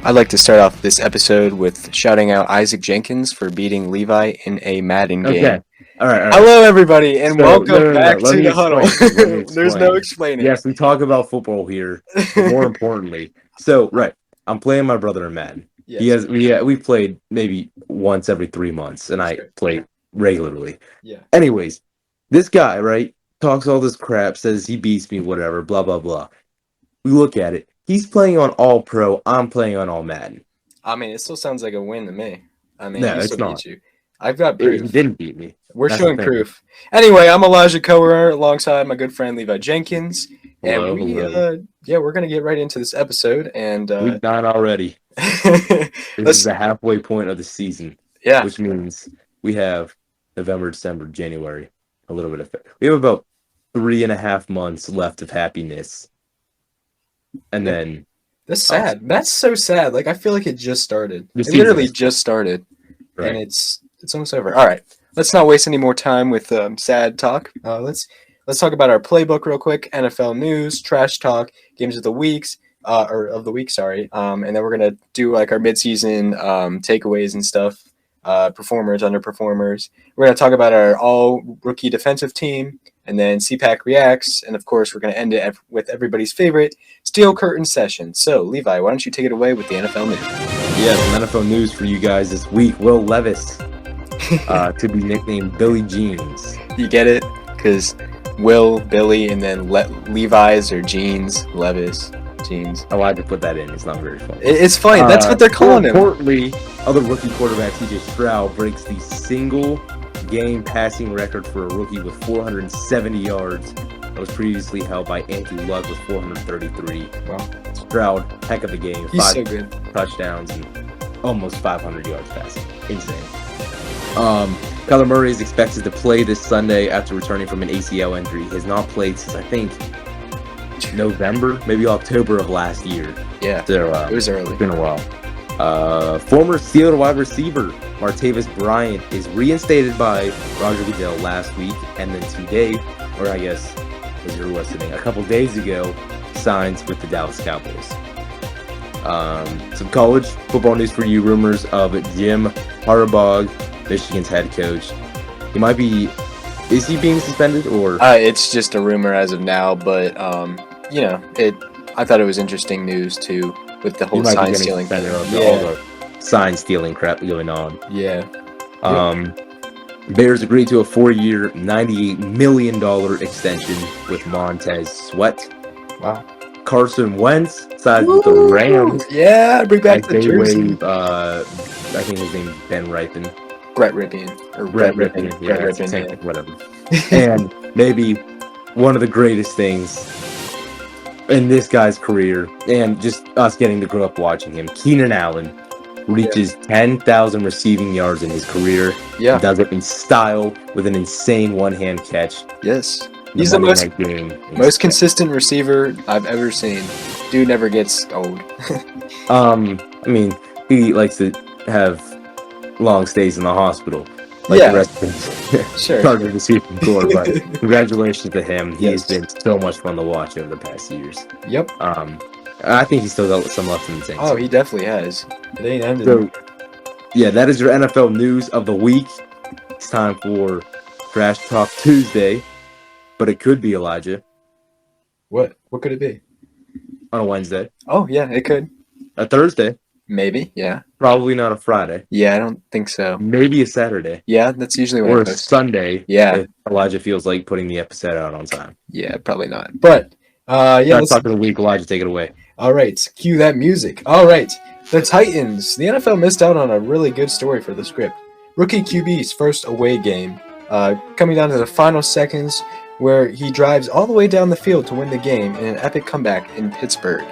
I'd like to start off this episode with shouting out Isaac Jenkins for beating Levi in a Madden Okay. game. All right. All right. Hello, everybody, and So welcome no. back Let to me the Huddle. explain. Let me There's no explain. explaining. Yes, we talk about football here, but more importantly, so right, I'm playing my brother in Madden. He Yes. has we played maybe once every 3 months, and I Sure. play regularly. Yeah. Anyways, this guy right talks all this crap, says he beats me, whatever, blah blah blah. We look at it. He's playing on All Pro. I'm playing on All Madden. I mean, it still sounds like a win to me. I mean, No, he it's still not. beats you. I've got He proof. didn't beat me. We're That's the showing thing. proof. Anyway, I'm Elijah Coher alongside my good friend Levi Jenkins, and Hello, hello. we're gonna get right into this episode, and Week 9 already. This is let's the halfway point of the season, yeah. which means we have November, December, January, a little bit of it. We have about 3.5 months left of happiness, and Yeah. then That's sad. That's so sad. Like I feel like it just started. The It season literally is- just started, and right. it's almost over. All right, let's not waste any more time with sad talk. Let's talk about our playbook real quick. NFL news, trash talk, games of the weeks, or of the week. Sorry. And then we're gonna do like our midseason takeaways and stuff. Performers, underperformers. We're gonna talk about our all rookie defensive team, and then CPAC reacts, and of course we're gonna end it with everybody's favorite Steel Curtain session. So, Levi, why don't you take it away with the NFL news? Yeah, some NFL news for you guys this week. Will Levis to be nicknamed Billy Jeans. You get it? Because Will, Billy, and then Levi's or Jeans, Levis, Jeans. I lied to put that in. It's not very funny. It's funny. That's what they're calling him. Importantly, other rookie quarterback TJ Stroud breaks the single game passing record for a rookie with 470 yards. That was previously held by Andrew Luck with 433. Wow. Stroud, heck of a game. He's 5 so good. touchdowns and almost 500 yards passing. Insane. Kyler Murray is expected to play this Sunday after returning from an ACL injury. He has not played since, I think, November, maybe October of last year. Yeah, So, it was early. it's been a while. Former Steelers wide receiver Martavis Bryant is reinstated by Roger Goodell last week, and then today, or I guess as you're listening, a couple days ago, signs with the Dallas Cowboys. Some college football news for you. Rumors of Jim Harbaugh, Michigan's head coach. Is he being suspended or? It's just a rumor as of now, but I thought it was interesting news too with the He whole might be sign getting stealing thing. suspended of all the sign stealing crap going on. Yeah. Bears agreed to a 4-year, $98 million extension with Montez Sweat. Wow. Carson Wentz sides with the Rams. Yeah, bring back As the they jersey. waive, I think his name is Ben Ripon. Brett Ripien. Or Brett Ripien. Ripon. Yeah, Brett it's the same Ripien, thing, whatever. And maybe one of the greatest things in this guy's career, and just us getting to grow up watching him, Keenan Allen reaches 10,000 receiving yards in his career. Yeah. He does it in style with an insane one-hand catch. Yes. in He's the Monday night game. most consistent receiver I've ever seen. Dude never gets old. I mean, he likes to have long stays in the hospital. Like Yeah. the rest of his Sure. Chargers receiving core, but congratulations to him. He has Yes. been so much fun to watch over the past years. Yep. I think he's still got some left in the tank. Oh, he definitely has. It ain't ended. So, yeah, that is your NFL news of the week. It's time for Trash Talk Tuesday, but it could be Elijah What? What could it be? on a Wednesday, Oh, yeah, it could. a Thursday, Maybe. Yeah. probably not a Friday, Yeah, I don't think so. maybe a Saturday, Yeah, that's usually when or I a post. Sunday. Yeah. If Elijah feels like putting the episode out on time. Yeah, probably not. But yeah, Trash let's Talk of the week, Elijah, take it away. all right, cue that music. All right, the Titans. The NFL missed out on a really good story for the script. Rookie QB's first away game, coming down to the final seconds, where he drives all the way down the field to win the game in an epic comeback in Pittsburgh.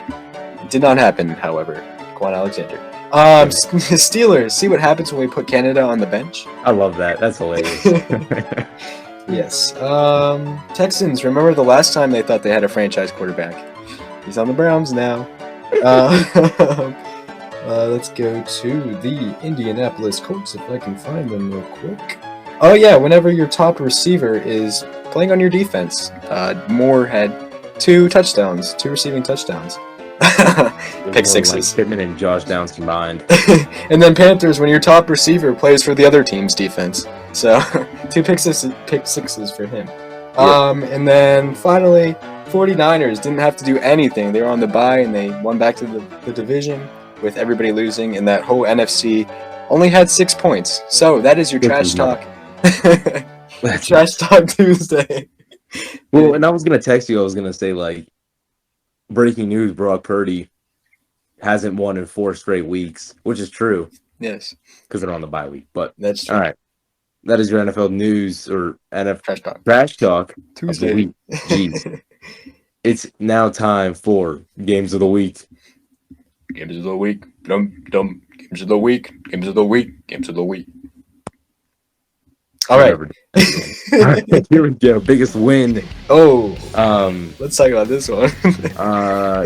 It did not happen, however. Quan Alexander. Steelers. See what happens when we put Canada on the bench. I love that. That's hilarious. Yes. Texans. Remember the last time they thought they had a franchise quarterback? He's on the Browns now. Let's go to the Indianapolis Colts if I can find them real quick. Oh yeah, whenever your top receiver is playing on your defense, Moore had two receiving touchdowns. Pick More like sixes. Pittman and Josh Downs combined. And then Panthers, when your top receiver plays for the other team's defense. So 2 pick sixes for him. And then finally, 49ers didn't have to do anything. They were on the bye and they won back to the division with everybody losing, and that whole NFC only had 6 points. So that is your trash talk. Trash talk Tuesday. Well, and I was gonna text you. I was gonna say, like, breaking news: Brock Purdy hasn't won in 4 straight weeks, which is true. Yes, because they're on the bye week. But that's true. All right, that is your NFL news or NFL trash talk Tuesday. Of the week. Jeez, it's now time for games of the week. Games of the week. Dum. Games of the week. Games of the week. Games of the week. All right. All right, here we go. Biggest win. Oh. Let's talk about this one.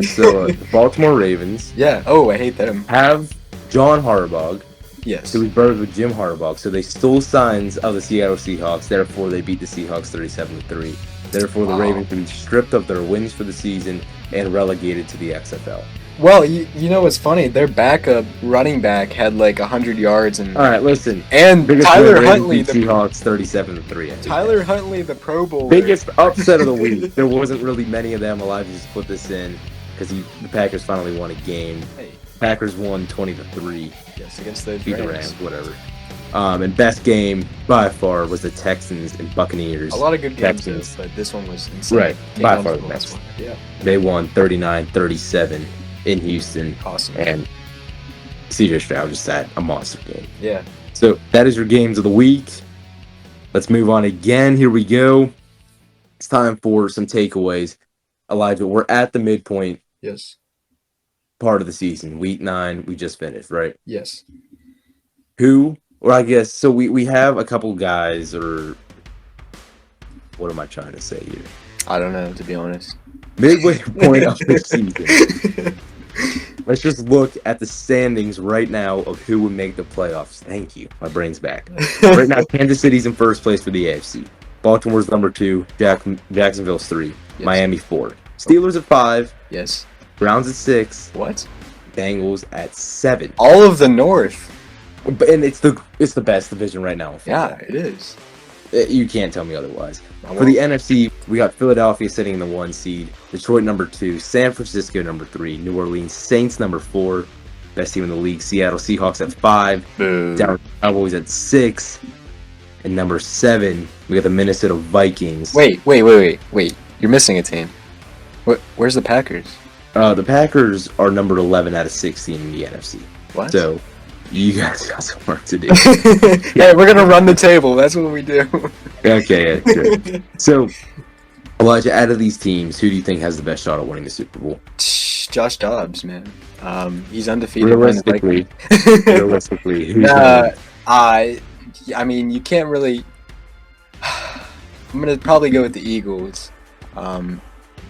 So the Baltimore Ravens. Yeah. Oh, I hate them. Have John Harbaugh. Yes. Who was brothers with Jim Harbaugh. So they stole signs of the Seattle Seahawks. Therefore, they beat the Seahawks 37-3. Therefore, the Ravens will be stripped of their wins for the season and relegated to the XFL. Well, you know what's funny? Their backup running back had like 100 yards and. All right, listen. And Tyler Huntley, the Seahawks 37-3. Tyler Huntley, the Pro Bowler. Biggest upset of the week. There wasn't really many of them. Elijah just put this in because the Packers finally won a game. Hey. Packers won 20-3. Yes, against the Rams, whatever. And best game by far was the Texans and Buccaneers. A lot of good games, but this one was insane. Right, by far the best one. Yeah. They won 39-37 in Houston. Awesome. And CJ Stroud just had a monster game. Yeah. So that is your games of the week. Let's move on again. Here we go. It's time for some takeaways. Elijah, we're at the midpoint. Yes. Part of the season. Week 9, we just finished, right? Yes. So we have a couple guys, or what am I trying to say here? I don't know, to be honest. Midway point of the season. Let's just look at the standings right now of who would make the playoffs. Thank you. My brain's back. Right now, Kansas City's in first place for the AFC. Baltimore's number 2. Jacksonville's 3. Yes. Miami 4. Steelers at 5. Yes. Browns at 6. What? Bengals at 7. All of the North. And it's the best division right now. Yeah, it is. You can't tell me otherwise. For the NFC, we got Philadelphia sitting in the 1 seed, Detroit number 2, San Francisco number 3, New Orleans Saints number 4, best team in the league, Seattle Seahawks at 5, Dallas Cowboys at 6, and number 7, we got the Minnesota Vikings. Wait. You're missing a team. Where's the Packers? The Packers are number 11 out of 16 in the NFC. What? So you guys got some work to do. Hey, we're gonna run the table. That's what we do. Okay, yeah, sure. So, Elijah, out of these teams, who do you think has the best shot at winning the Super Bowl? Josh Dobbs, man. He's undefeated. Realistically, who's I mean, you can't really. I'm gonna probably go with the Eagles,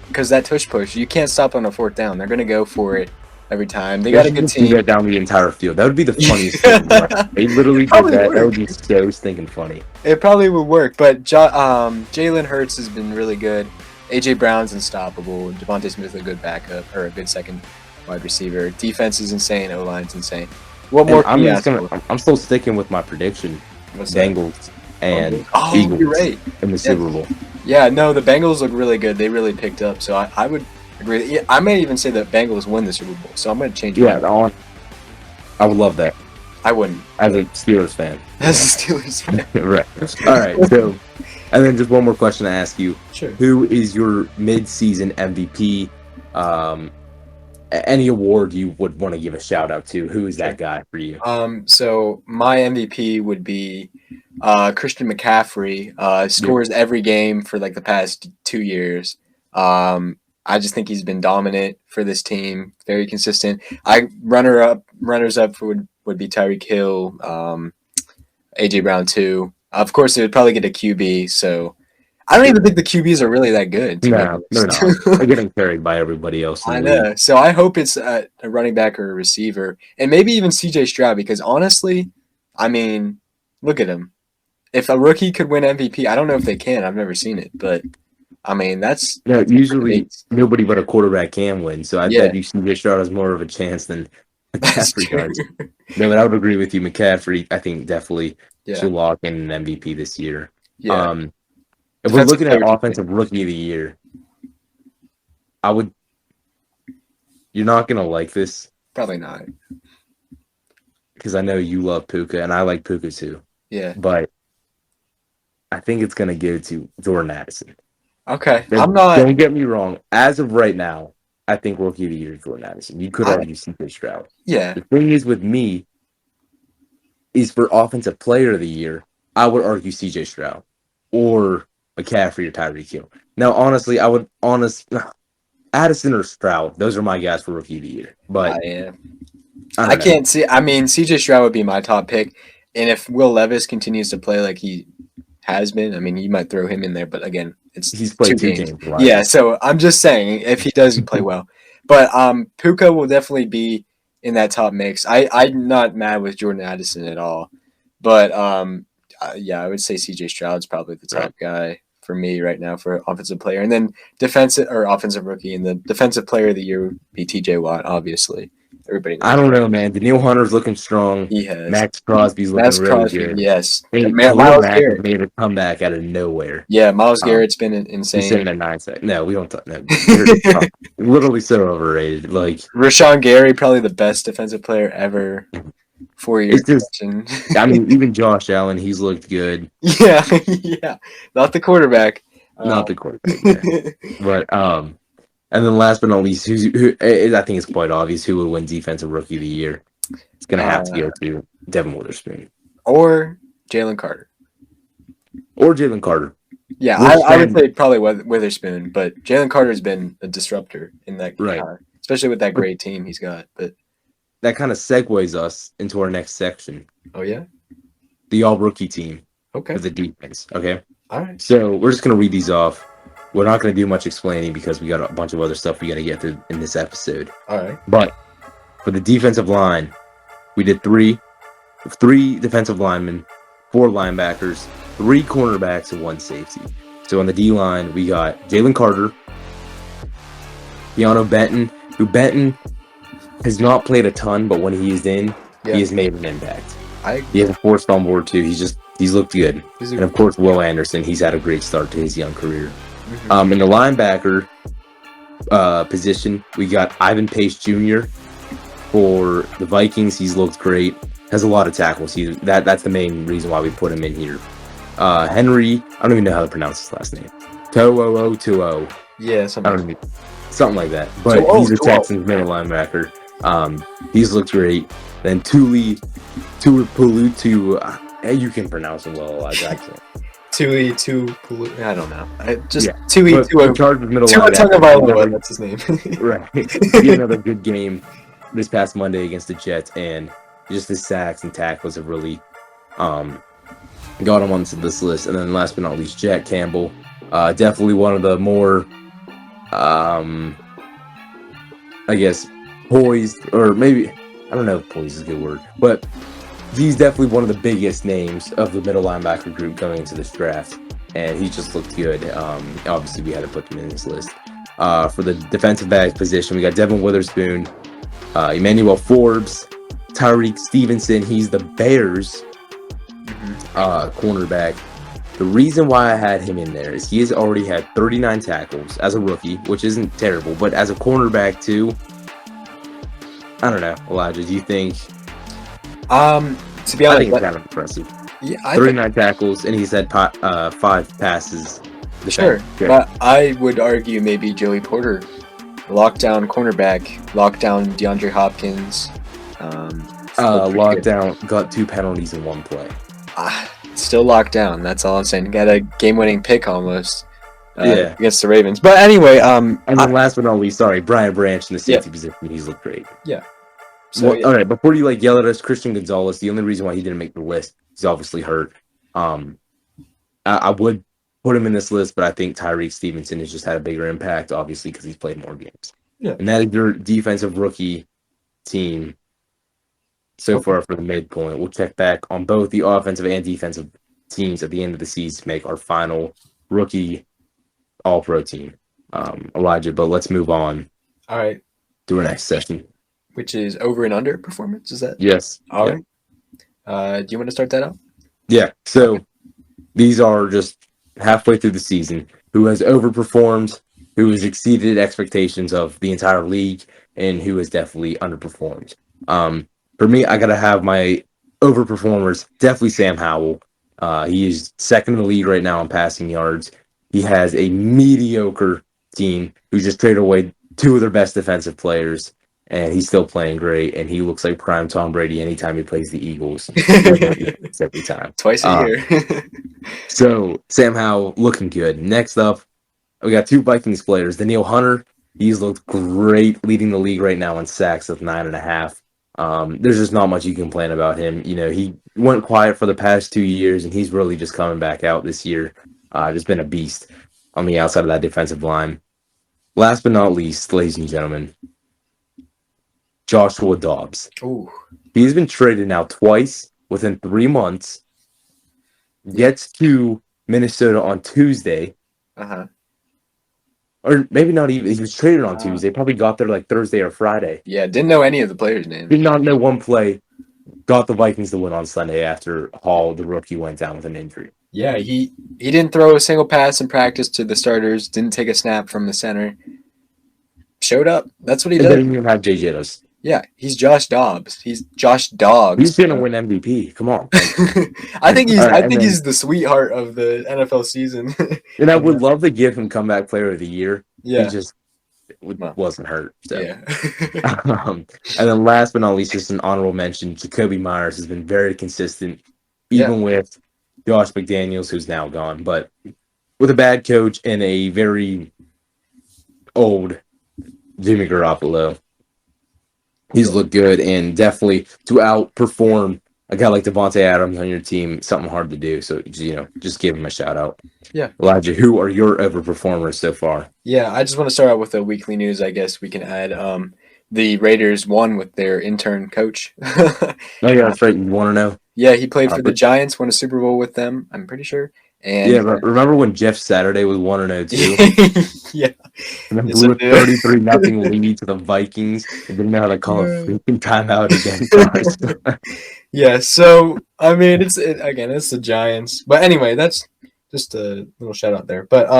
because that tush push, you can't stop on a 4th down. They're gonna go for it every time. They got a good team. Do that down the entire field. That would be the funniest thing. They literally did that. That would be so stinking funny. It probably would work, but Jalen Hurts has been really good. AJ Brown's unstoppable. Devontae Smith a good backup or a good second wide receiver. Defense is insane. O-line's insane. What more? I'm still sticking with my prediction. Bengals and Eagles you're right. in the Super Bowl. Yeah, no, the Bengals look really good. They really picked up. So I would agree. Yeah, I may even say that Bengals win the Super Bowl. So I'm going to change it. Yeah, I would love that. I wouldn't. As a Steelers fan. As a Steelers fan. Right. All right. So, and then just one more question to ask you. Sure. Who is your mid-season MVP? Any award you would want to give a shout out to? Who is that guy for you? So my MVP would be Christian McCaffrey. Scores every game for like the past 2 years. I just think he's been dominant for this team. Very consistent. Runners up would be Tyreek Hill, AJ Brown too. Of course, they would probably get a QB. So I don't even think the QBs are really that good. No, they're not. They're getting carried by everybody else. I know. So I hope it's a running back or a receiver, and maybe even CJ Stroud. Because honestly, I mean, look at him. If a rookie could win MVP, I don't know if they can. I've never seen it, but I mean, No, that's usually great. nobody but a quarterback can win. So I Yeah, bet you CJ Stroud has more of a chance than that's McCaffrey true. does. No, but I would agree with you. McCaffrey, I think, definitely Yeah, should lock in an MVP this year. yeah. Um, if we're Defensive looking at player of the year. offensive rookie of the year, I would. You're not gonna like this Probably not. because I know you love Puka and I like Puka too. Yeah. But I think it's gonna go to Jordan Addison. Okay. Now, I'm not. don't get me wrong. As of right now, I think rookie of the year is Jordan Addison. You could I argue CJ Stroud. yeah. The thing is with me is for offensive player of the year, I would argue CJ Stroud or McCaffrey or Tyreek Hill. Now, honestly, I would Addison or Stroud. Those are my guys for rookie of the year. But I am. I I don't know. can't see. I mean, CJ Stroud would be my top pick, and if Will Levis continues to play like he has been, I mean, you might throw him in there. But again, it's He's two played two games. games Yeah. live. So I'm just saying if he does play well, but Puka will definitely be in that top mix. I'm not mad with Jordan Addison at all, but yeah, I would say CJ Stroud's probably the Right. top guy for me right now for offensive player, and then defensive or offensive rookie, and the defensive player of the year would be TJ Watt, obviously. Everybody I knows don't know, man. Daniil Hunter's looking strong. he has. Max Crosby's looking Max really Crosby, good. yes. Hey, And Khalil Miles Mack has Garrett. made a comeback out of nowhere. Yeah, Miles Um, Garrett's been he's insane. sitting at 9 seconds. No, we don't talk. No, you're literally so overrated. Like Rashawn Gary, probably the best defensive player ever. 4 year it's just. extension. I mean, even Josh Allen, he's looked good. Yeah, yeah. Not the quarterback. Not the quarterback, yeah. But and then last but not least, I think it's quite obvious who would win Defensive Rookie of the Year. It's gonna have to go to Devin Witherspoon or Jalen Carter. or Jalen Carter. Yeah, Which I would then- say probably Witherspoon, but Jalen Carter's been a disruptor in that, Right. especially with that great team he's got. But That kind of segues us into our next section, oh yeah, the All Rookie team okay, for the defense. Okay, all right, so we're just gonna read these off. We're not gonna do much explaining because we got a bunch of other stuff we got to get through in this episode. all right. But for the defensive line, we did three defensive linemen, 4 linebackers, 3 cornerbacks, and 1 safety. So on the D line, we got Jalen Carter, Keanu Benton, who Benton has not played a ton, but when he is in, Yeah. he has made an impact. I He has a forced on board too. He's looked good. he's And of course, Will Anderson, he's had a great start to his young career. mhm. In the linebacker position, we got Ivan Pace Jr. For the Vikings. He's looked great. Has a lot of tackles. That's the main reason why we put him in here. Henry, I don't even know how to pronounce his last name. To'o. yeah, I something. don't know, something like that. But To'o, he's a To'o. Texans middle linebacker. He's looked great. Then Tuipulotu, you can pronounce him well. I can't. I don't know. Just Yeah, Tui But in charge of middle Tua linebacker, Tagovailoa, that's his name. right. He had another good game this past Monday against the Jets, and just his sacks and tackles have really got him onto this list. And then last but not least, Jack Campbell. Definitely one of the more, I guess, poised, or maybe, I don't know if poised is a good word, but he's definitely one of the biggest names of the middle linebacker group going into this draft. And he just looked good. Obviously, we had to put him in this list. For the defensive back position, we got Devin Witherspoon, Emmanuel Forbes, Tyreek Stevenson. He's the Bears cornerback. The reason why I had him in there is he has already had 39 tackles as a rookie, which isn't terrible, but as a cornerback too. I don't know, Elijah. Do you think? To be I honest, think it's kind of impressive. yeah, I think 39 tackles, and he's had 5 passes. sure, Okay. but I would argue maybe Joey Porter, lockdown cornerback, lockdown DeAndre Hopkins. Still pretty good. Lockdown got 2 penalties in 1 play. Still locked down. That's all I'm saying. Got a game-winning pick almost. Yeah. Against the Ravens. But anyway, And then last but not least, Brian Branch in the safety position. He's looked great. so Well, all right, before you yell at us, Christian Gonzalez, the only reason why he didn't make the list, he's obviously hurt. I would put him in this list, but I think Tyreek Stevenson has just had a bigger impact, obviously, because he's played more games. Yeah. And that is your defensive rookie team so Okay. far for the midpoint. We'll check back on both the offensive and defensive teams at the end of the season to make our final rookie all-pro team, Elijah. But let's move on All right. to our next session. Which is over and under performance? Is that Yes. all Yeah. right? Do you want to start that out? Yeah. So these are just halfway through the season. Who has overperformed? Who has exceeded expectations of the entire league? And who has definitely underperformed? For me, I gotta have my overperformers. Definitely Sam Howell. He is second in the league right now in passing yards. He has a mediocre team who just traded away two of their best defensive players, and he's still playing great. And he looks like prime Tom Brady anytime he plays the Eagles. Every time. Twice a year. So Sam Howell looking good. Next up, we got two Vikings players. Daniil Hunter, he's looked great leading the league right now in sacks of 9.5. There's just not much you can complain about him. You know, he went quiet for the past 2 years, and he's really just coming back out this year. Just been a beast on the outside of that defensive line. Last but not least, ladies and gentlemen, Joshua Dobbs. Ooh. He's been traded now twice within 3 months. Gets to Minnesota on Tuesday. Uh-huh. Or maybe not even. He was traded on Tuesday. Probably got there like Thursday or Friday. Yeah, didn't know any of the players' names. Did not know one play. Got the Vikings to win on Sunday after Hall, the rookie, went down with an injury. Yeah, he didn't throw a single pass in practice to the starters. Didn't take a snap from the center. Showed up. That's what he And does. didn't even have Jay Jettos. Yeah, he's Josh Dobbs. He's Josh Dobbs. He's gonna win MVP. Come on. I think Right, he's the sweetheart of the NFL season. And I would love to give him comeback player of the year. Yeah. He just wasn't hurt. So. Yeah. And then last but not least, just an honorable mention, Jacoby Myers has been very consistent, even with Josh McDaniels, who's now gone. But with a bad coach and a very old Jimmy Garoppolo, he's looked good, and definitely to outperform a guy like Devontae Adams on your team, something hard to do. So, just give him a shout out. Yeah. Elijah, who are your overperformers so far? Yeah, I just want to start out with the weekly news, I guess we can add. The Raiders won with their intern coach. Oh, yeah, that's right. You want to know? Yeah, he played for the Giants, won a Super Bowl with them, I'm pretty sure. And yeah, remember when Jeff Saturday was 1-0 too? Yeah. And then blew a 33-0 lead to the Vikings and didn't know how to call a freaking timeout against us. Yeah, so, I mean, it's the Giants. But anyway, that's just a little shout out there. But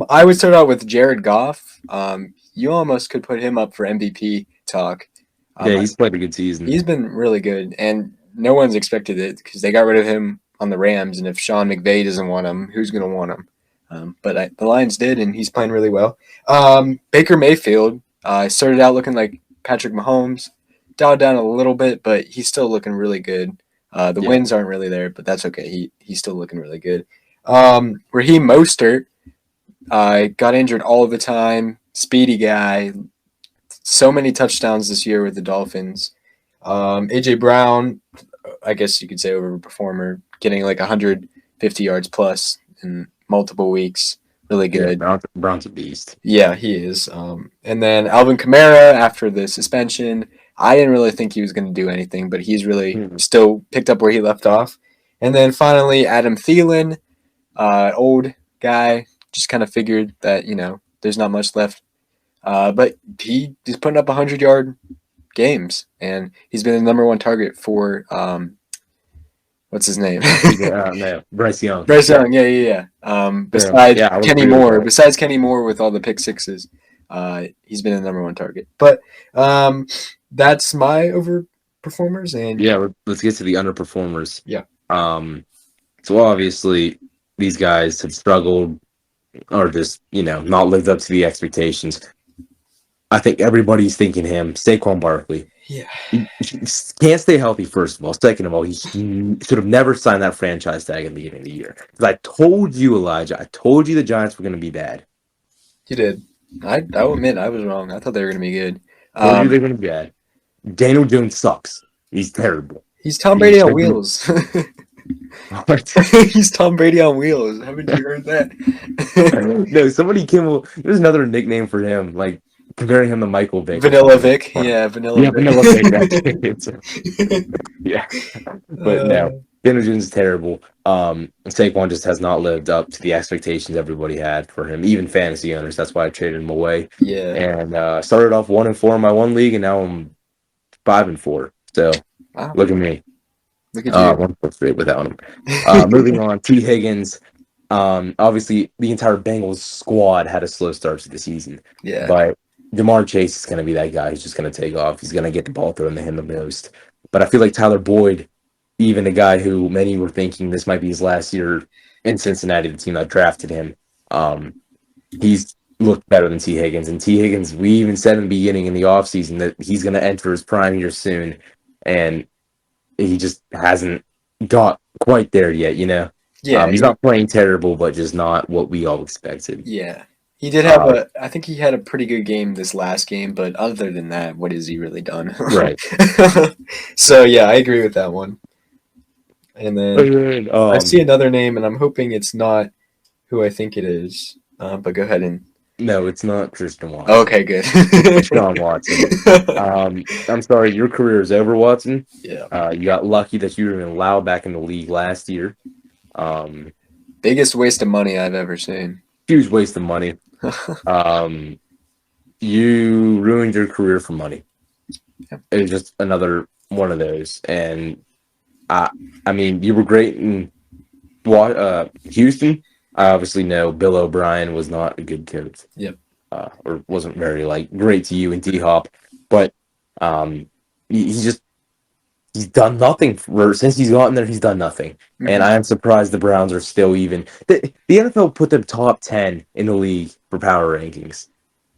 I would start out with Jared Goff. You almost could put him up for MVP talk. Yeah, he's played a good season. He's been really good, and no one's expected it because they got rid of him on the Rams, and if Sean McVay doesn't want him, who's going to want him? But the Lions did, and he's playing really well. Baker Mayfield started out looking like Patrick Mahomes, dialed down a little bit, but he's still looking really good. The wins aren't really there, but that's okay. He's still looking really good. Raheem Mostert got injured all the time. Speedy guy. So many touchdowns this year with the Dolphins. A.J. Brown, I guess you could say overperformer, getting like 150 yards plus in multiple weeks. Really good. Yeah, Brown's a beast. Yeah, he is. And then Alvin Kamara, after the suspension, I didn't really think he was going to do anything, but he's really still picked up where he left off. And then finally, Adam Thielen, old guy, just kind of figured that, there's not much left. But he's putting up 100-yard games, and he's been the number one target for what's his name? No, Bryce Young. Bryce Young, yeah. Besides Kenny Moore, with all the pick sixes, he's been the number one target. But that's my overperformers, and let's get to the underperformers. Yeah. So obviously these guys have struggled or just not lived up to the expectations. I think everybody's thinking him, Saquon Barkley. Yeah. He can't stay healthy, first of all. Second of all, he should have never signed that franchise tag at the beginning of the year. Because I told you, Elijah, the Giants were going to be bad. You did. I will admit I was wrong. I thought they were going to be good. I told you they were going to be bad. Daniel Jones sucks. He's terrible. He's Tom Brady on wheels. What? He's Tom Brady on wheels. Haven't you heard that? No, somebody came. There's another nickname for him, like comparing him to Michael Vick. Vanilla Vic. Yeah, Vanilla Vic. Vanilla Vic. Yeah. But no. Daniel Jones is terrible. And Saquon just has not lived up to the expectations everybody had for him, even fantasy owners. That's why I traded him away. Yeah. And started off 1-4 in my one league, and now I'm 5-4. So Wow. look at me. Look at you. 1-4 without him. Moving on, T. Higgins. Obviously, the entire Bengals squad had a slow start to the season, Yeah. but Jamar Chase is going to be that guy who's just going to take off. He's going to get the ball thrown to him the most. But I feel like Tyler Boyd, even a guy who many were thinking this might be his last year in Cincinnati, the team that drafted him, he's looked better than T. Higgins. And T. Higgins, we even said in the beginning in the offseason that he's going to enter his prime year soon, and he just hasn't got quite there yet, you know? Yeah. He's not playing terrible, but just not what we all expected. Yeah. He did have I think he had a pretty good game this last game, but other than that, what has he really done? Right. So, yeah, I agree with that one. And then I see another name, and I'm hoping it's not who I think it is. But go ahead and. No, it's not Tristan Watson. Okay, good. Sean Watson. I'm sorry, your career is over, Watson. Yeah. You got lucky that you were even allowed back in the league last year. Biggest waste of money I've ever seen. Huge waste of money. You ruined your career for money. Yeah. It was just another one of those. And I mean, you were great in Houston. I obviously know Bill O'Brien was not a good coach. Yep. Or wasn't very great to you and D-Hop. But he's done nothing since he's gotten there. He's done nothing. Mm-hmm. And I am surprised the Browns are still even. The NFL put them top 10 in the league for power rankings.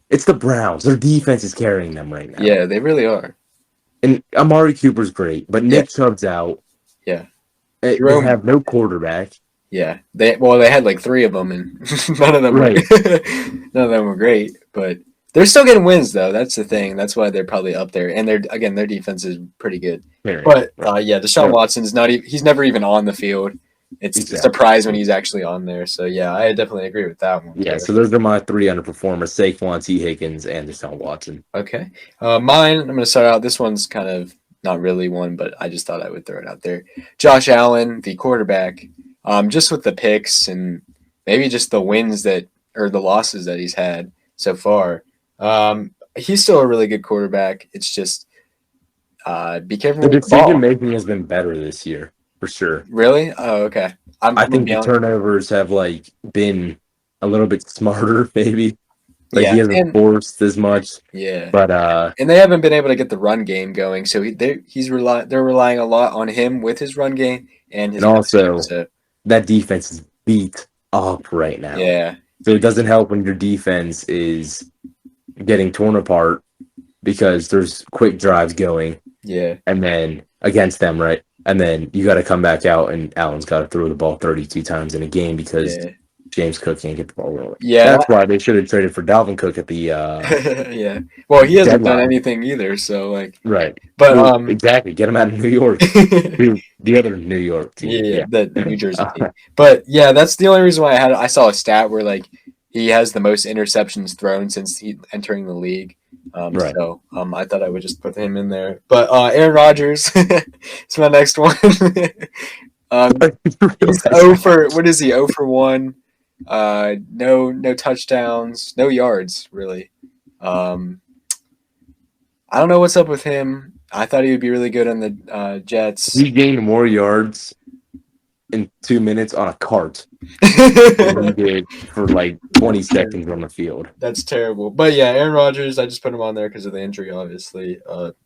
It's the Browns. Their defense is carrying them right now. Yeah, they really are. And Amari Cooper's great, but Nick Chubb's out. Yeah. They have no quarterback. Yeah. They had like 3 of them, and none of them were great. But they're still getting wins, though. That's the thing. That's why they're probably up there. And their defense is pretty good. But Deshaun Watson's he's never even on the field. It's a surprise when he's actually on there. So, yeah, I definitely agree with that one. Yeah, so those are my 3 underperformers, Saquon, T. Higgins, and Deshaun Watson. Okay. Mine, I'm going to start out. This one's kind of not really one, but I just thought I would throw it out there. Josh Allen, the quarterback, just with the picks and maybe just the wins or the losses that he's had so far. He's still a really good quarterback. It's just be careful. The decision making has been better this year. For sure. Really? Oh, okay. I think the turnovers have been a little bit smarter, maybe. He hasn't forced as much. Yeah. But and they haven't been able to get the run game going, so they're relying a lot on him with his run game and his. And also, that defense is beat up right now. Yeah. So it doesn't help when your defense is getting torn apart because there's quick drives going. Yeah. And then against them, right? And then you got to come back out, and Allen's got to throw the ball 32 times in a game because James Cook can't get the ball rolling. Yeah, that's why they should have traded for Dalvin Cook at the. Yeah, well, he hasn't done anything either, so right. But exactly, get him out of New York. The other New York team. Yeah, the New Jersey team. But yeah, that's the only reason why I saw a stat where he has the most interceptions thrown since he entering the league. Right. So I thought I would just put him in there. But Aaron Rodgers is my next one. He's 0 for what is he? 0 for 1. No touchdowns, no yards really. I don't know what's up with him. I thought he would be really good on the Jets. He gained more yards in 2 minutes on a cart than he did for 20 seconds on the field. That's terrible. But yeah, Aaron Rodgers, I just put him on there because of the injury, obviously.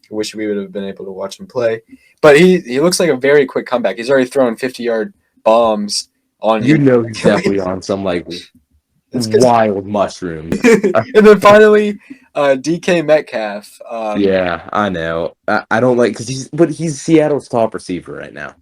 Wish we would have been able to watch him play. But he looks like a very quick comeback. He's already thrown 50-yard bombs on he's definitely on some wild mushrooms. And then finally, DK Metcalf. Yeah, I know. I don't because he's Seattle's top receiver right now.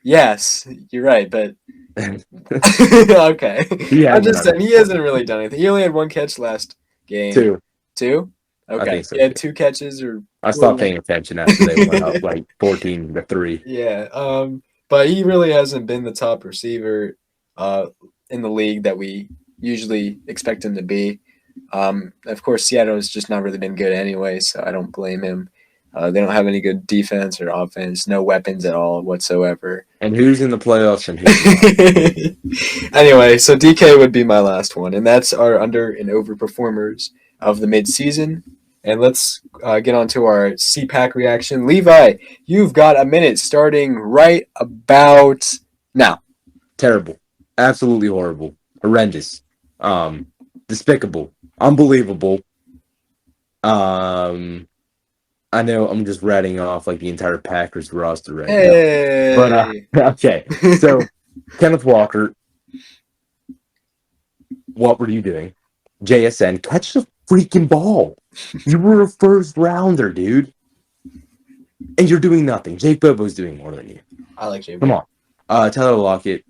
Yes, you're right, but okay. I'm just saying he hasn't really done anything. He only had 1 catch last game. 2. 2? Okay. I think so. He had 2 catches I stopped paying attention after they went up 14-3. Yeah. But he really hasn't been the top receiver in the league that we usually expect him to be. Of course, Seattle has just not really been good anyway, so I don't blame him. They don't have any good defense or offense, no weapons at all whatsoever. And who's in the playoffs and who's not? Anyway, so DK would be my last one, and that's our under and over performers of the midseason. And let's get on to our CPAC reaction. Levi, you've got a minute starting right about now. Terrible. Absolutely horrible. Horrendous. Despicable. Unbelievable. I know I'm just ratting off like the entire Packers roster right Hey. now. But okay. So Kenneth Walker, what were you doing? JSN, catch the freaking ball. You were a first rounder, dude. And you're doing nothing. Jake Bobo's doing more than you. I like Jake. Come on. Tyler Lockett,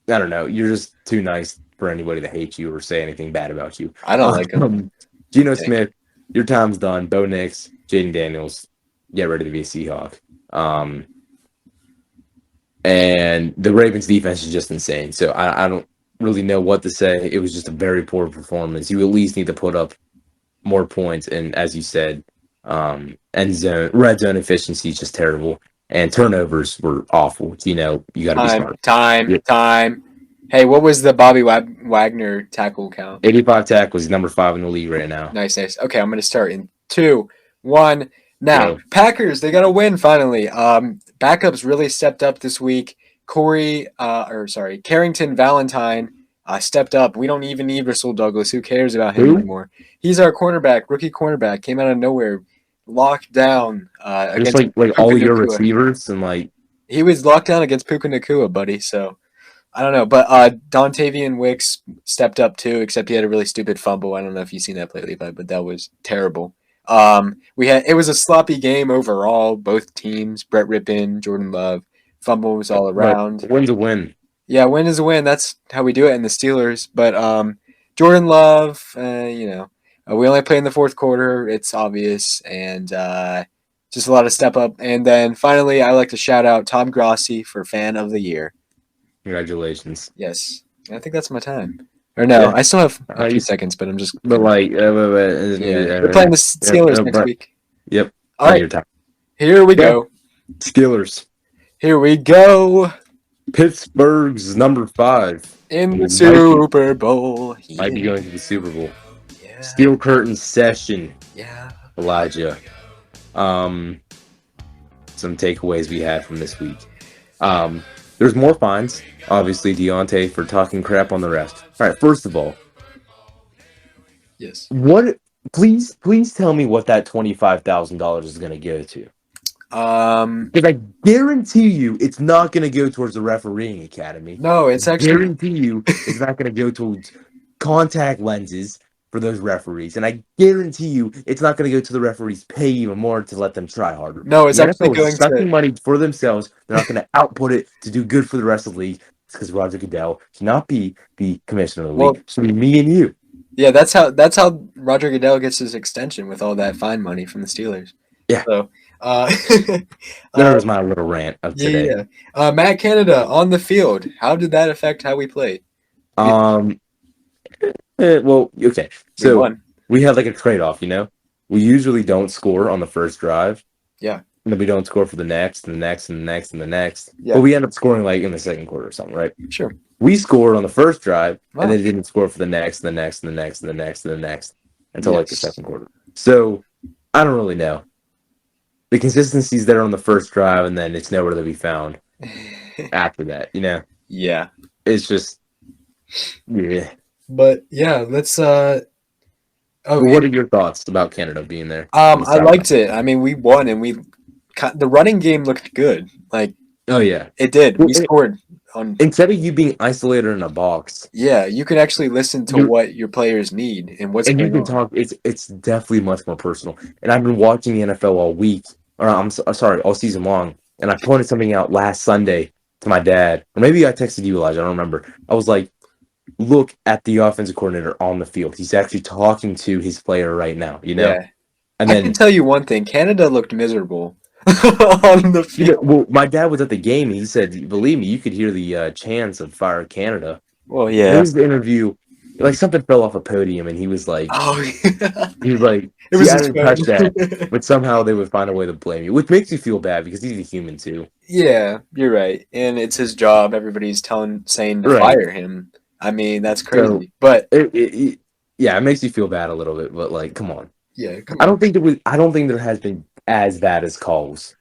I don't know. You're just too nice for anybody to hate you or say anything bad about you. I don't like him. Geno Smith, your time's done. Bo Nix, Jaden Daniels, get ready to be a Seahawk. And the Ravens defense is just insane. So I don't really know what to say. It was just a very poor performance. You at least need to put up more points. And as you said, red zone efficiency is just terrible. And turnovers were awful. You got to be smart. Time. Hey, what was the Bobby Wagner tackle count? 85 tackles, number 5 in the league right now. Nice. Okay, I'm going to start in 2, 1. Now, yeah. Packers, they got to win finally. Backups really stepped up this week. Carrington Valentine stepped up. We don't even need Russell Douglas. Who cares about him anymore? He's our rookie cornerback. Came out of nowhere, locked down against just like all your receivers and he was locked down against Puka Nacua, buddy. So I don't know, but Dontavian Wicks stepped up too, except he had a really stupid fumble. I don't know if you've seen that play, Levi, but that was terrible. It was a sloppy game overall. Both teams, Brett Rippon, Jordan Love, fumbles all around. But win's a win. Yeah, win is a win. That's how we do it in the Steelers. But Jordan Love, we only play in the fourth quarter. It's obvious, and just a lot of step up. And then finally, I like to shout out Tom Grossi for Fan of the Year. Congratulations. Yes, I think that's my time. Or no, yeah. I still have a few seconds, but I'm just. But we're playing the Steelers next week. Yep. All right. Your time. Here we go. Steelers. Here we go. Pittsburgh's number 5 in the Super Bowl. Might be going to the Super Bowl. Yeah. Steel curtain session. Yeah. Elijah. Some takeaways we had from this week. There's more fines, obviously, Deontay, for talking crap on the refs. All right, first of all, yes. Please tell me what that $25,000 is going to go to. Because I guarantee you, it's not going to go towards the refereeing academy. No, it's actually. I guarantee you, it's not going to go towards contact lenses for those referees, and I guarantee you, it's not going to go to the referees pay even more to let them try harder. No, it's actually going to money for themselves. They're not going to output it to do good for the rest of the league. It's because Roger Goodell cannot be the commissioner of the league. It should be me and you. Yeah, that's how Roger Goodell gets his extension with all that fine money from the Steelers. Yeah. So, there was my little rant of today. Yeah. Matt Canada on the field. How did that affect how we played? Well, okay. So we had like a trade-off, We usually don't score on the first drive. Yeah. And then we don't score for the next, and the next, and the next, and the next. Yeah. But we end up scoring like in the second quarter or something, right? Sure. We scored on the first drive, and then didn't score for the next, and the next, and the next, and the next, and the next, until like the second quarter. So I don't really know. The consistency's there on the first drive, and then it's nowhere to be found after that, Yeah. It's just, yeah. But yeah, let's. What are your thoughts about Canada being there? I liked it. I mean, we won, and the running game looked good. Oh yeah, it did. We scored on. Instead of you being isolated in a box. Yeah, you can actually listen to what your players need and what's. And you can talk. It's definitely much more personal. And I've been watching the NFL all week, or all season long. And I pointed something out last Sunday to my dad, or maybe I texted you, Elijah. I don't remember. I was like, look at the offensive coordinator on the field. He's actually talking to his player right now, Yeah. And then, I can tell you one thing. Canada looked miserable on the field. Well, my dad was at the game, and he said, believe me, you could hear the chants of Fire Canada. Well, yeah. Here's the interview like something fell off a podium, and he was like, Oh, yeah. It "See, was I his didn't touch that," phone. but somehow they would find a way to blame you, which makes you feel bad because he's a human too. Yeah, you're right. And it's his job. Everybody's saying to Right. fire him. I mean, that's So, crazy. But yeah, it makes you feel bad a little bit, but like, come on. yeah, come I don't on. think there was. I don't think there has been as bad as calls.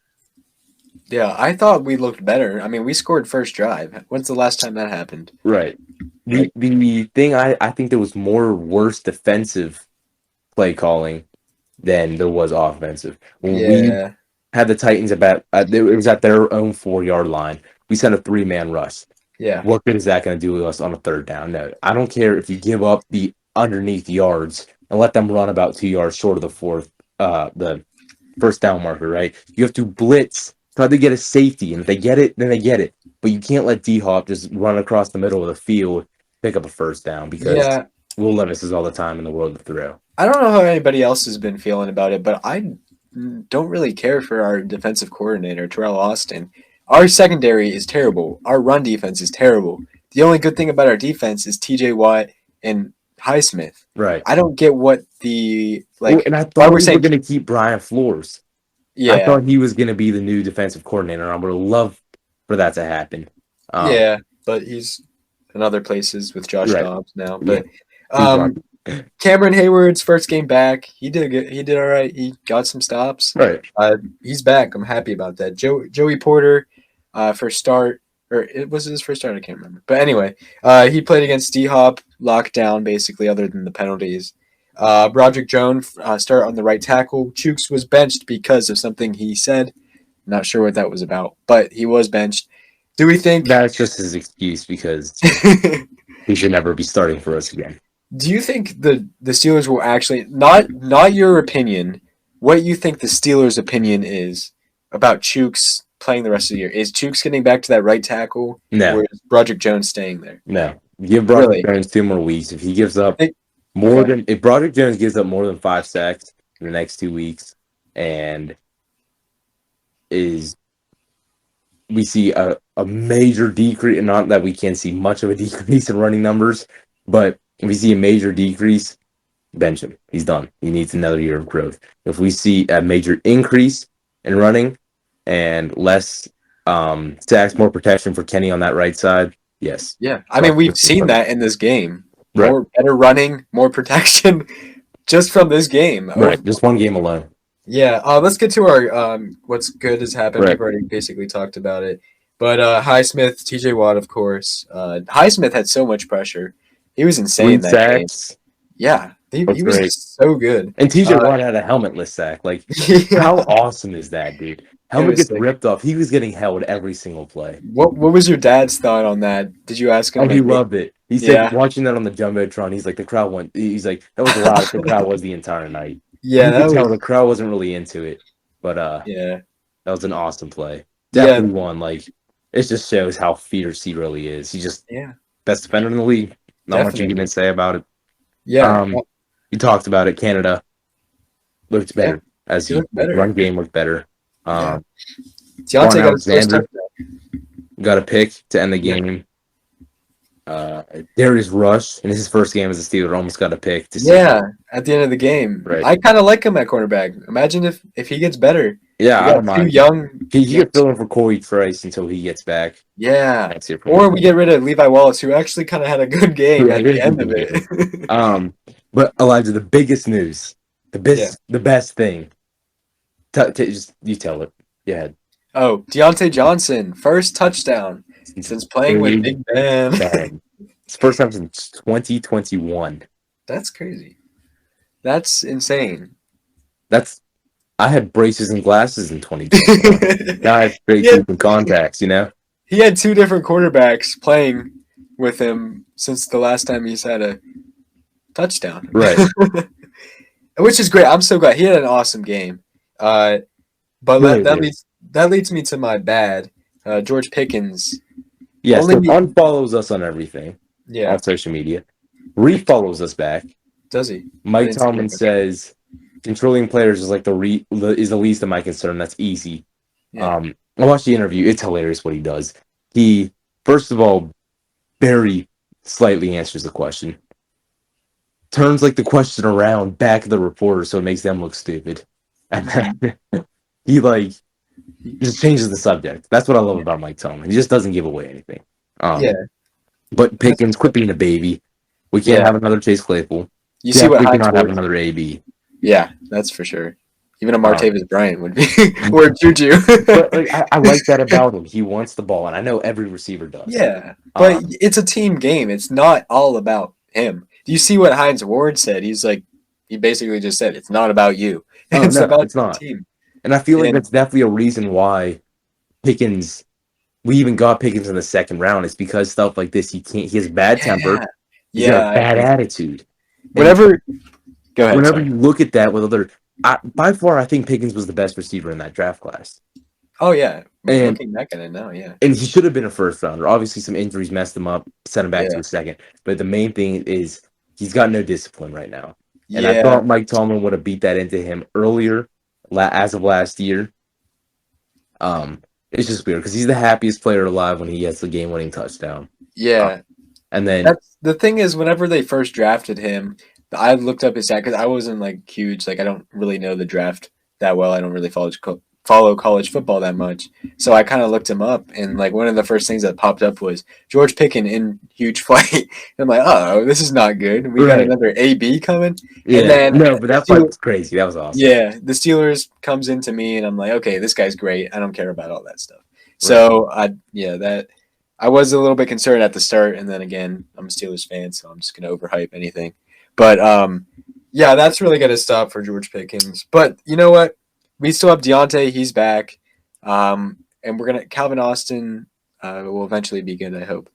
Yeah, I thought we looked better. I mean, we scored first drive. When's the last time that happened? Right. Like, The thing I think there was more worse defensive play calling than there was offensive. When we yeah, had the Titans it was at their own 4 yard line. We sent a 3-man rush. yeah, What good is that going to do to us on a third down? No, I don't care if you give up the underneath yards and let them run about 2 yards short of the first down marker, right? You have to blitz, try to get a safety, and if they get it, then they get it. But you can't let D Hop just run across the middle of the field, pick up a first down because yeah. Will Levis is all the time in the world to throw. I don't know how anybody else has been feeling about it, but I don't really care for our defensive coordinator, Terrell Austin. Our secondary is terrible. Our run defense is terrible. The only good thing about our defense is TJ Watt and Highsmith. Right. I don't get what the Well, like and I why thought we're we were saying going to keep Brian Flores. I yeah, thought he was going to be the new defensive coordinator. And I would have loved for that to happen. yeah, but he's in other places with Josh Right. Dobbs now. Yeah. But He's on. um Cameron Hayward's first game back, he did good. He did all right. He got some stops. Right. He's back. I'm happy about that. Joey Porter, first start, or it was his first start. I can't remember. But anyway, he played against D Hop, lockdown basically, other than the penalties. Broderick Jones start on the right tackle. Chooks was benched because of something he said. Not sure what that was about, but he was benched. Do we think? That's just his excuse because he should never be starting for us again. Do you think the Steelers will actually not your opinion, what you think the Steelers' opinion is about Chooks playing the rest of the year? Is Chooks getting back to that right tackle, No, or is Broderick Jones staying there? no. Give Broderick Really? Jones 2 more weeks. If he gives up Okay. if Broderick Jones gives up more than 5 sacks in the next 2 weeks, and is we see a major decrease, not that we can see much of a decrease in running numbers, but if we see a major decrease, bench him. He's done. He needs another year of growth. If we see a major increase in running and less sacks, more protection for Kenny on that right side, yes. Yeah. I mean, we've seen that in this game. Right. More better running, more protection, just from this game. Right. Just one game alone. Yeah, let's get to our what's good has happened. Right. We've already basically talked about it. But Highsmith, TJ Watt, of course. Highsmith had so much pressure. He was insane 3 that game. sacks. Yeah, he That's was great. so good. And TJ Watt had a helmetless sack. Like, Yeah, how awesome is that, dude? it Helmet was gets sick. ripped off. He was getting held every single play. What was your dad's thought on that? Did you ask him? Oh, he Like, loved it. He yeah, said watching that on the Jumbotron, he's like, the crowd went, he's like, that was the loudest the crowd was the entire night. yeah, You that could tell the was crowd wasn't really into it, but yeah, that was an awesome play. yeah, Definitely one. Like, it just shows how fierce he really is. He's just yeah, best defender in the league. Not much you definitely. can say about it. Yeah, You talked about it. Canada looked yeah, better as he he looked better. run game looked better. Yeah, Quan Deontay got his first Alexander touchdown. got a pick to end the Yeah. game. Darius Rush in his first game as a Steeler almost got a pick to see. Yeah, at the end of the game. Right. I kind of like him at cornerback. Imagine if he gets better. Yeah, We I got don't two mind. young. He could fill in for Corey Trice until he gets back. Yeah. That's it from Or me. we get rid of Levi Wallace, who actually kind of had a good game Yeah, at he the did end a of good it. But Elijah, the biggest news, the best thing. Just you tell it. Go ahead. Oh, Deontay Johnson, first touchdown since playing with Big Ben. Bang. It's the first time since 2021. That's crazy. That's insane. I had braces and glasses in 2021. Now I have straight Yeah. teeth and contacts, you know? He had two different quarterbacks playing with him since the last time he's had a touchdown. Right. Which is great. I'm so glad. He had an awesome game. But Really that leads me to my bad. George Pickens. Yes, Only so me- unfollows us on everything, Yeah. on social media. Refollows us back. Does he? Mike didn't see Tomlin that. says controlling players is like is the least of my concern. That's easy. Yeah. I watched the interview. It's hilarious what he does. He, first of all, very slightly answers the question. turns like the question around back at the reporter, so it makes them look stupid, and then he like just changes the subject. That's what I love about Mike Tomlin. He just doesn't give away anything. Yeah, But Pickens, quit being a baby. We can't yeah. have another Chase Claypool. You see what Definitely Hines cannot have Ward? another AB. Yeah, that's for sure. Even a Um, Martavis Bryant would be or Juju. but like, I like that about him. He wants the ball, and I know every receiver does. Yeah, but Um, it's a team game. It's not all about him. Do you see what Hines Ward said? He's like, he basically just said, "It's not about you. oh It's no, about it's the not. team." And I feel like And that's definitely a reason why Pickens. We even got Pickens in the second round. It's because stuff like this. He can't. He has bad temper. yeah, He's got a yeah, I bad agree. attitude. And Whenever, go ahead. whenever Sorry. you look at that with other, by far, I think Pickens was the best receiver in that draft class. Oh yeah, And looking back at it now, yeah, and he should have been a first rounder. Obviously, some injuries messed him up, sent him back to yeah, a second. But the main thing is he's got no discipline right now. And I yeah, thought Mike Tomlin would have beat that into him earlier, as of last year. It's just weird because he's the happiest player alive when he gets the game-winning touchdown. Uh, yeah. and then, That's the thing is, whenever they first drafted him, I looked up his stat because I wasn't like huge. Like I don't really know the draft that well. I don't really follow college football that much. So I kind of looked him up, and like one of the first things that popped up was George Pickens in huge flight. And I'm like, oh, this is not good. We got right, another AB coming, and yeah, then no, but the that fight Steelers, was crazy. That was awesome. yeah, the Steelers comes into me, and I'm like, okay, this guy's great. I don't care about all that stuff. Right. So that I was a little bit concerned at the start, and then again, I'm a Steelers fan, so I'm just gonna overhype anything. But yeah, that's really gonna stop for George Pickens. But you know what? We still have Deontay. He's back, and we're gonna Calvin Austin will eventually be good. I hope.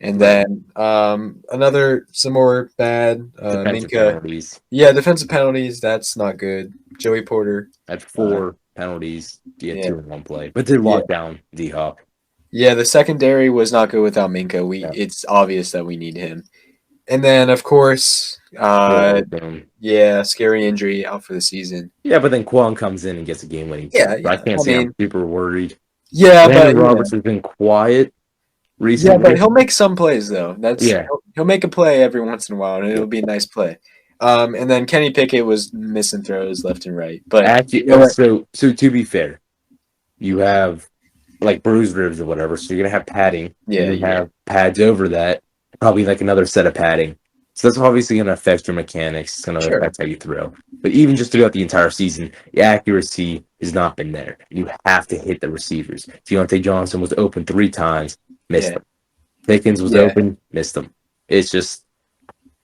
And Right. then some more bad Defensive Minka. penalties. Yeah, defensive penalties. That's not good. Joey Porter. Had Uh, 4 penalties. He had yeah, 2 in one play, but did yeah. lock down D Hop. Yeah, the secondary was not good without Minka. Yeah. It's obvious that we need him. And then of course, yeah, scary injury out for the season. Yeah, but then Quan comes in and gets a game-winning Yeah, touch. I yeah. can't I say I'm mean, super worried. yeah, Landon but Roberts has been quiet yeah, but recently. he'll make some plays though. Yeah, He'll make a play every once in a while, and it'll be a nice play. And then Kenny Pickett was missing throws left and right. But actually, you know what? so to be fair, you have like bruised ribs or whatever, so you're gonna have padding. Yeah, You're gonna yeah, have pads over that, probably like another set of padding. So that's obviously gonna affect your mechanics. It's gonna sure. affect how you throw. But even just throughout the entire season, the accuracy has not been there. You have to hit the receivers. Deontay Johnson was open 3 times, missed Yeah, them. Pickens was yeah, open, missed them. It's just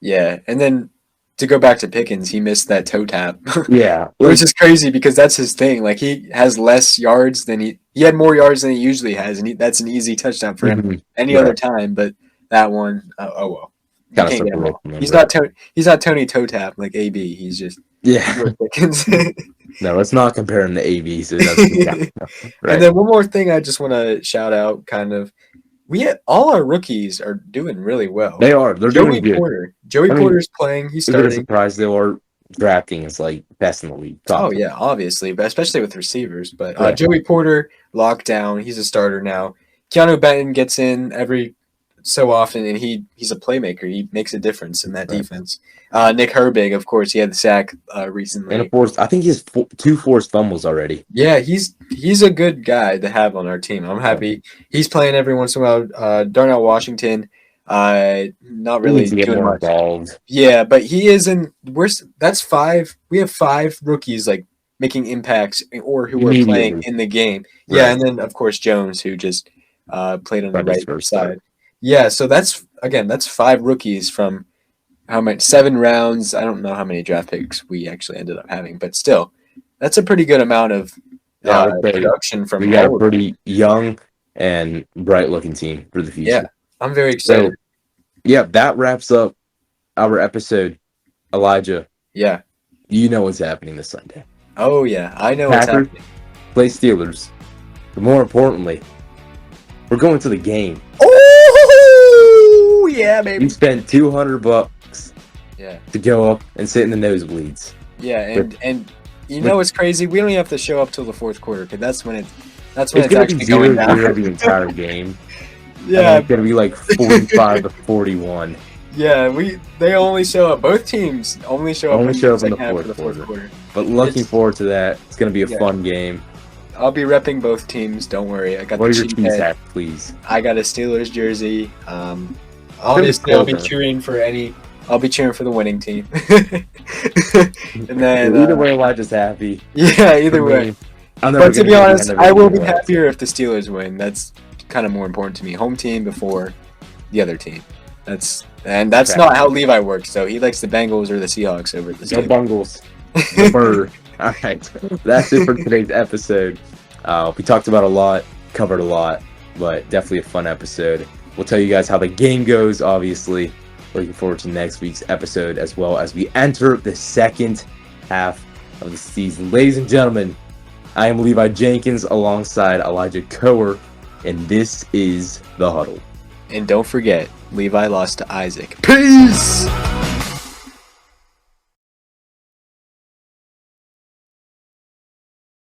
yeah. And then to go back to Pickens, he missed that toe tap. yeah, like Which is crazy because that's his thing. Like he has less yards than he had more yards than he usually has, and that's an easy touchdown for him any other right, time. But that one, oh well, you kind of can't stuck get him away all. from him. He's Right? not he's not Tony Toe Tap like AB. He's just Yeah, George Pickens. no, let's not compare him to AB. So that's And right. then one more thing I just want to shout out, kind of, all our rookies are doing really well. They are. They're doing good. Joey I mean, Porter's playing. He's is it a starting. surprise they are drafting is like best in the league? Oh Top yeah, obviously, but especially with receivers. But right. Joey Porter locked down. He's a starter now. Keanu Benton gets in every so often, and he's a playmaker. He makes a difference in that Right. defense. Nick Herbig, of course, he had the sack And recently. of course, I think he has 2 forced fumbles already. Yeah, he's a good guy to have on our team. I'm happy he's playing every once in a while. Darnell Washington, not He really needs to get doing more much. involved. Yeah, but he is in. That's 5. We have 5 rookies like making impacts or who are playing Immediately. in the game. Yeah, Right. and then of course Jones, who just played on the Got his right first start. side. Yeah, so that's 5 rookies from how many 7 rounds. I don't know how many draft picks we actually ended up having, but still, that's a pretty good amount of Yeah, I would say production from we got a all of them. pretty young and bright looking team for the future. Yeah, I'm very excited. So, yeah, that wraps up our episode. Elijah, Yeah. you know what's happening this Sunday. Oh yeah, I know what's Packers happening. play Steelers. But more importantly, we're going to the game. Oh yeah, You baby. spent $200 Yeah. to go up and sit in the nosebleeds. Yeah, and you know what's crazy? We don't even have to show up till the fourth quarter because that's when it's It's gonna be actually going 0-0 down. the entire game. Yeah, It's gonna be like 45 to 41. Yeah, they only show up. Both teams only show up Only in show the up in the second half of the fourth fourth quarter. But looking It's- forward to that. It's gonna be a Yeah. fun game. I'll be repping both teams. Don't worry. I got What the are your cheap teams head. at, please? I got a Steelers jersey. Obviously, I'll be closer. cheering for I'll be cheering for the winning team. And then Either way, Elijah's happy. yeah, either For way. me, I'm But never to gonna be get the honest, end of I it will either be way. happier if the Steelers win. That's kind of more important to me. Home team before the other team. That's Okay. not how Levi works. So he likes the Bengals or the Seahawks over the Go Steelers. Bungles. The bird. All right, that's it for today's episode. We talked about a lot, covered a lot, but definitely a fun episode. We'll tell you guys how the game goes, obviously. Looking forward to next week's episode as well as we enter the second half of the season. Ladies and gentlemen, I am Levi Jenkins alongside Elijah Coer, and this is The Huddle. And don't forget, Levi lost to Isaac. Peace!